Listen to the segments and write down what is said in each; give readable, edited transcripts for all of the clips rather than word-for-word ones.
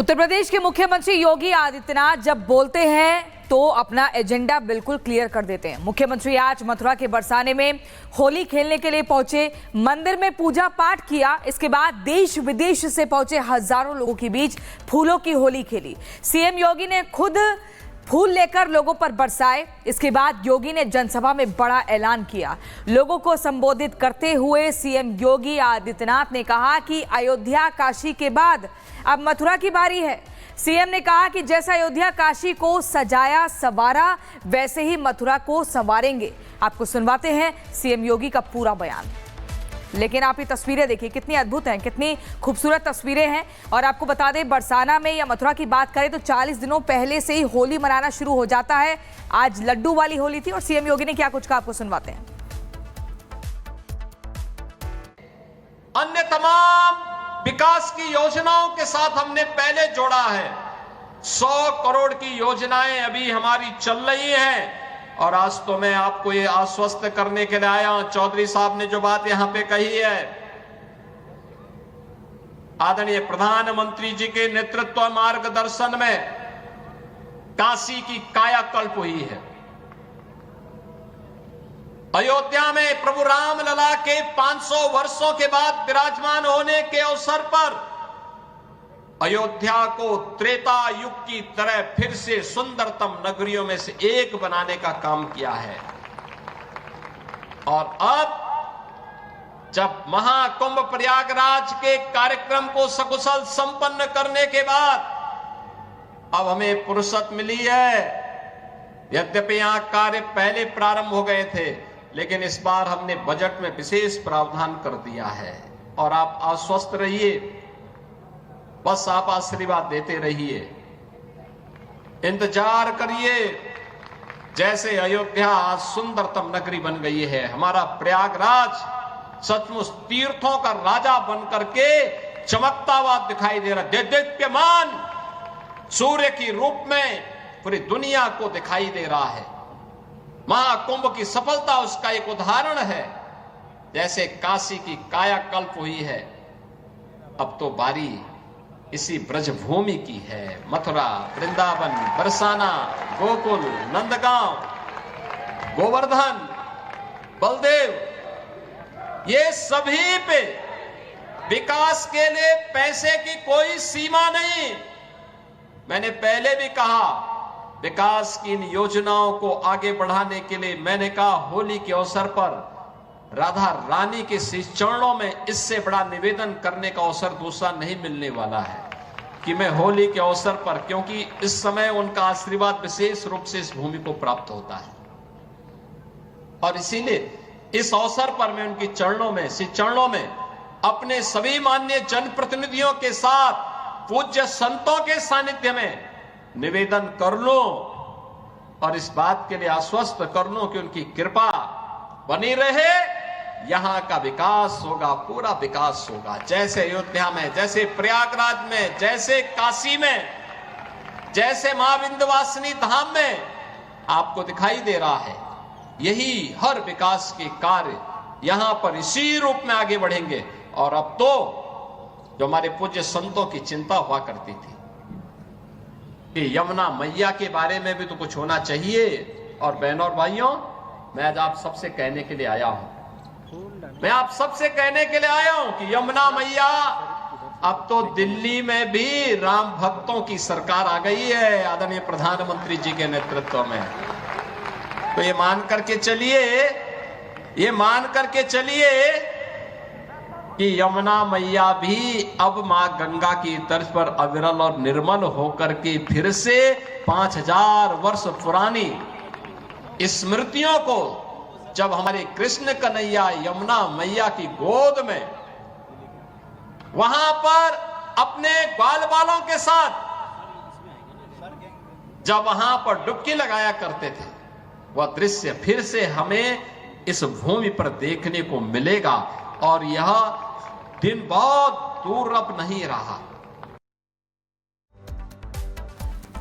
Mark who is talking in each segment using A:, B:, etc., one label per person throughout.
A: उत्तर प्रदेश के मुख्यमंत्री योगी आदित्यनाथ जब बोलते हैं तो अपना एजेंडा बिल्कुल क्लियर कर देते हैं। मुख्यमंत्री आज मथुरा के बरसाने में होली खेलने के लिए पहुंचे, मंदिर में पूजा पाठ किया। इसके बाद देश विदेश से पहुंचे हजारों लोगों के बीच फूलों की होली खेली। सीएम योगी ने खुद फूल लेकर लोगों पर बरसाए। इसके बाद योगी ने जनसभा में बड़ा ऐलान किया। लोगों को संबोधित करते हुए सीएम योगी आदित्यनाथ ने कहा कि अयोध्या काशी के बाद अब मथुरा की बारी है। सीएम ने कहा कि जैसा अयोध्या काशी को सजाया संवारा, वैसे ही मथुरा को संवारेंगे। आपको सुनवाते हैं सीएम योगी का पूरा बयान। लेकिन आप ये तस्वीरें देखिए, कितनी अद्भुत हैं, कितनी खूबसूरत तस्वीरें हैं। और आपको बता दें, बरसाना में या मथुरा की बात करें तो 40 दिनों पहले से ही होली मनाना शुरू हो जाता है। आज लड्डू वाली होली थी और सीएम योगी ने क्या कुछ कहा, आपको सुनवाते हैं।
B: अन्य तमाम विकास की योजनाओं के साथ हमने पहले जोड़ा है। 100 करोड़ की योजनाएं अभी हमारी चल रही हैं। और आज तो मैं आपको ये आश्वस्त करने के लिए आया हूं, चौधरी साहब ने जो बात यहां पे कही है, आदरणीय प्रधानमंत्री जी के नेतृत्व मार्गदर्शन में काशी की कायाकल्प हुई है। अयोध्या में प्रभु राम लला के 500 वर्षों के बाद विराजमान होने के अवसर पर अयोध्या को त्रेता युग की तरह फिर से सुंदरतम नगरियों में से एक बनाने का काम किया है। और अब जब महाकुंभ प्रयागराज के कार्यक्रम को सकुशल संपन्न करने के बाद अब हमें फुर्सत मिली है। यद्यपि यहां कार्य पहले प्रारंभ हो गए थे, लेकिन इस बार हमने बजट में विशेष प्रावधान कर दिया है। और आप आश्वस्त रहिए, बस आप आशीर्वाद देते रहिए, इंतजार करिए। जैसे अयोध्या आज सुंदरतम नगरी बन गई है, हमारा प्रयागराज सचमुच तीर्थों का राजा बन करके चमकता हुआ दिखाई दे रहा है। दीप्यमान सूर्य की रूप में पूरी दुनिया को दिखाई दे रहा है। महाकुंभ की सफलता उसका एक उदाहरण है। जैसे काशी की कायाकल्प हुई है, अब तो बारी इसी ब्रजभूमि की है। मथुरा, वृंदावन, बरसाना, गोकुल, नंदगांव, गोवर्धन, बलदेव, ये सभी पे विकास के लिए पैसे की कोई सीमा नहीं। मैंने पहले भी कहा, विकास की इन योजनाओं को आगे बढ़ाने के लिए मैंने कहा, होली के अवसर पर राधा रानी के श्री चरणों में इससे बड़ा निवेदन करने का अवसर दूसरा नहीं मिलने वाला है कि मैं होली के अवसर पर, क्योंकि इस समय उनका आशीर्वाद विशेष रूप से इस भूमि को प्राप्त होता है। और इसीलिए इस अवसर पर मैं उनकी चरणों में, श्री चरणों में अपने सभी माननीय जनप्रतिनिधियों के साथ, पूज्य संतों के सानिध्य में निवेदन कर लूं और इस बात के लिए आश्वस्त कर लूं कि उनकी कृपा बनी रहे। यहां का विकास होगा, पूरा विकास होगा। जैसे अयोध्या में, जैसे प्रयागराज में, जैसे काशी में, जैसे मां विंध्यवासिनी धाम में आपको दिखाई दे रहा है, यही हर विकास के कार्य यहां पर इसी रूप में आगे बढ़ेंगे। और अब तो जो हमारे पूज्य संतों की चिंता हुआ करती थी कि यमुना मैया के बारे में भी तो कुछ होना चाहिए। और बहनों और भाइयों, मैं आज आप सबसे कहने के लिए आया हूं, मैं आप सबसे कहने के लिए आया हूं कि यमुना मैया, अब तो दिल्ली में भी राम भक्तों की सरकार आ गई है आदरणीय प्रधानमंत्री जी के नेतृत्व में। तो ये मान करके चलिए कि यमुना मैया भी अब मां गंगा की तर्ज पर अविरल और निर्मल होकर के फिर से 5000 वर्ष पुरानी स्मृतियों को, जब हमारे कृष्ण कन्हैया यमुना मैया की गोद में वहां पर अपने ग्वाल बालों के साथ जब वहां पर डुबकी लगाया करते थे, वह दृश्य फिर से हमें इस भूमि पर देखने को मिलेगा। और यह दिन बहुत दूर अब नहीं रहा।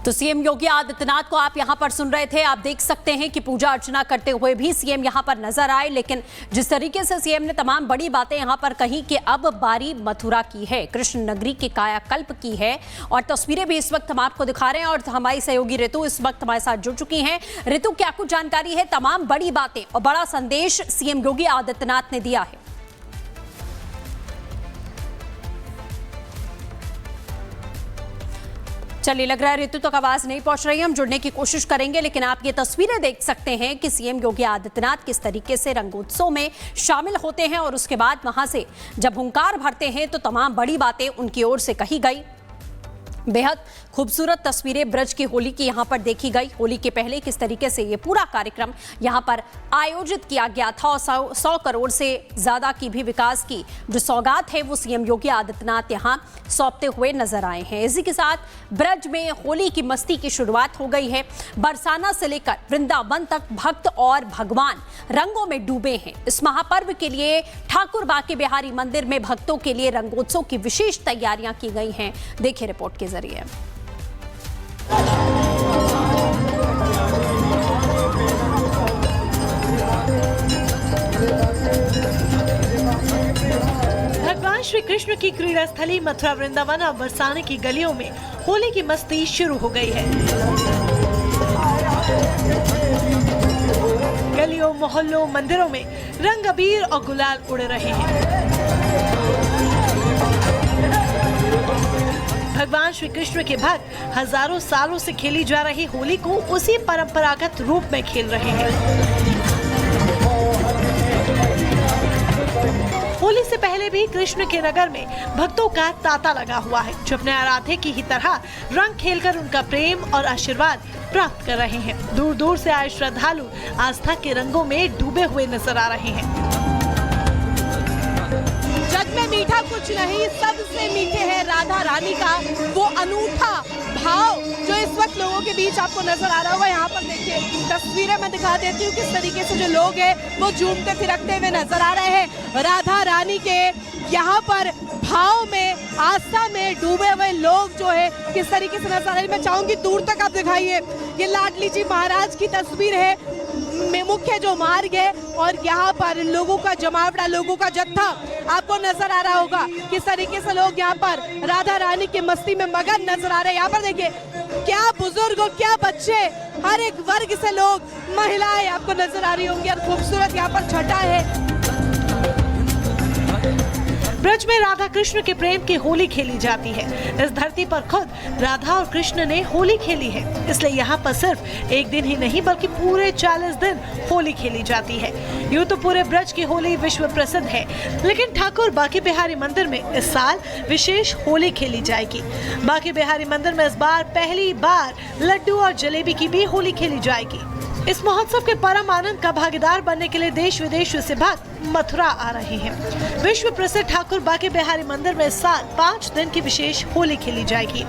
C: तो सीएम योगी आदित्यनाथ को आप यहां पर सुन रहे थे। आप देख सकते हैं कि पूजा अर्चना करते हुए भी सीएम यहां पर नजर आए, लेकिन जिस तरीके से सीएम ने तमाम बड़ी बातें यहां पर कही कि अब बारी मथुरा की है, कृष्ण नगरी के कायाकल्प की है। और तस्वीरें भी इस वक्त हम आपको दिखा रहे हैं और हमारी सहयोगी ऋतु इस वक्त हमारे साथ जुड़ चुकी हैं। ऋतु, क्या कुछ जानकारी है? तमाम बड़ी बातें और बड़ा संदेश सीएम योगी आदित्यनाथ ने दिया है। चलिए, लग रहा है ऋतु तक आवाज नहीं पहुंच रही है, हम जुड़ने की कोशिश करेंगे। लेकिन आप ये तस्वीरें देख सकते हैं कि सीएम योगी आदित्यनाथ किस तरीके से रंगोत्सव में शामिल होते हैं और उसके बाद वहां से जब हुंकार भरते हैं तो तमाम बड़ी बातें उनकी ओर से कही गई। बेहद खूबसूरत तस्वीरें ब्रज की होली की यहां पर देखी गई। होली के पहले किस तरीके से ये पूरा कार्यक्रम यहां पर आयोजित किया गया था और 100 करोड़ से ज्यादा की भी विकास की जो सौगात है वो सीएम योगी आदित्यनाथ यहां सौंपते हुए नजर आए हैं। इसी के साथ ब्रज में होली की मस्ती की शुरुआत हो गई है। बरसाना से लेकर वृंदावन तक भक्त और भगवान रंगों में डूबे हैं। इस महापर्व के लिए ठाकुर बांके बिहारी मंदिर में भक्तों के लिए रंगोत्सव की विशेष तैयारियां की गई हैं। देखिए रिपोर्ट के जरिए।
D: भगवान श्री कृष्ण की क्रीड़ा स्थली मथुरा, वृंदावन और बरसाने की गलियों में होली की मस्ती शुरू हो गई है। गलियों, मोहल्लों, मंदिरों में रंग अबीर और गुलाल उड़ रहे हैं। भगवान श्री कृष्ण के भक्त हजारों सालों से खेली जा रही होली को उसी परंपरागत रूप में खेल रहे हैं। होली से पहले भी कृष्ण के नगर में भक्तों का तांता लगा हुआ है, जो अपने आराध्य की ही तरह रंग खेलकर उनका प्रेम और आशीर्वाद प्राप्त कर रहे हैं। दूर दूर से आए श्रद्धालु आस्था के रंगों में डूबे हुए नजर आ रहे हैं।
E: जग में मीठा कुछ नहीं, सबसे मीठे है राधा रानी का वो अनूठा भाव जो इस वक्त लोगों के बीच आपको नजर आ रहा होगा। यहाँ पर देखिए तस्वीरें मैं दिखा देती हूँ किस तरीके से जो लोग हैं वो झूमते थिरकते हुए नजर आ रहे हैं। राधा रानी के यहाँ पर भाव में, आस्था में डूबे हुए लोग जो है किस तरीके से नजर आ रहे हैं। मैं चाहूंगी दूर तक आप दिखाइए, ये लाडली जी महाराज की तस्वीर है, मुख्य जो मार्ग है और यहाँ पर लोगों का जमावड़ा, लोगों का जत्था आपको नजर आ रहा होगा। किस तरीके से लोग यहाँ पर राधा रानी की मस्ती में मगन नजर आ रहे हैं। यहाँ पर देखिए क्या बुजुर्ग और क्या बच्चे, हर एक वर्ग से लोग, महिलाएं आपको नजर आ रही होंगी और खूबसूरत यहाँ पर छटा है।
D: ब्रज में राधा कृष्ण के प्रेम की होली खेली जाती है। इस धरती पर खुद राधा और कृष्ण ने होली खेली है, इसलिए यहाँ पर सिर्फ एक दिन ही नहीं बल्कि पूरे 40 दिन होली खेली जाती है। यूं तो पूरे ब्रज की होली विश्व प्रसिद्ध है, लेकिन ठाकुर बांके बिहारी मंदिर में इस साल विशेष होली खेली जाएगी। बांके बिहारी मंदिर में इस बार पहली बार लड्डू और जलेबी की भी होली खेली जाएगी। इस महोत्सव के परम आनंद का भागीदार बनने के लिए देश विदेश से भक्त मथुरा आ रहे हैं। विश्व प्रसिद्ध ठाकुर बांके बिहारी मंदिर में इस साल 5 दिन की विशेष होली खेली जाएगी।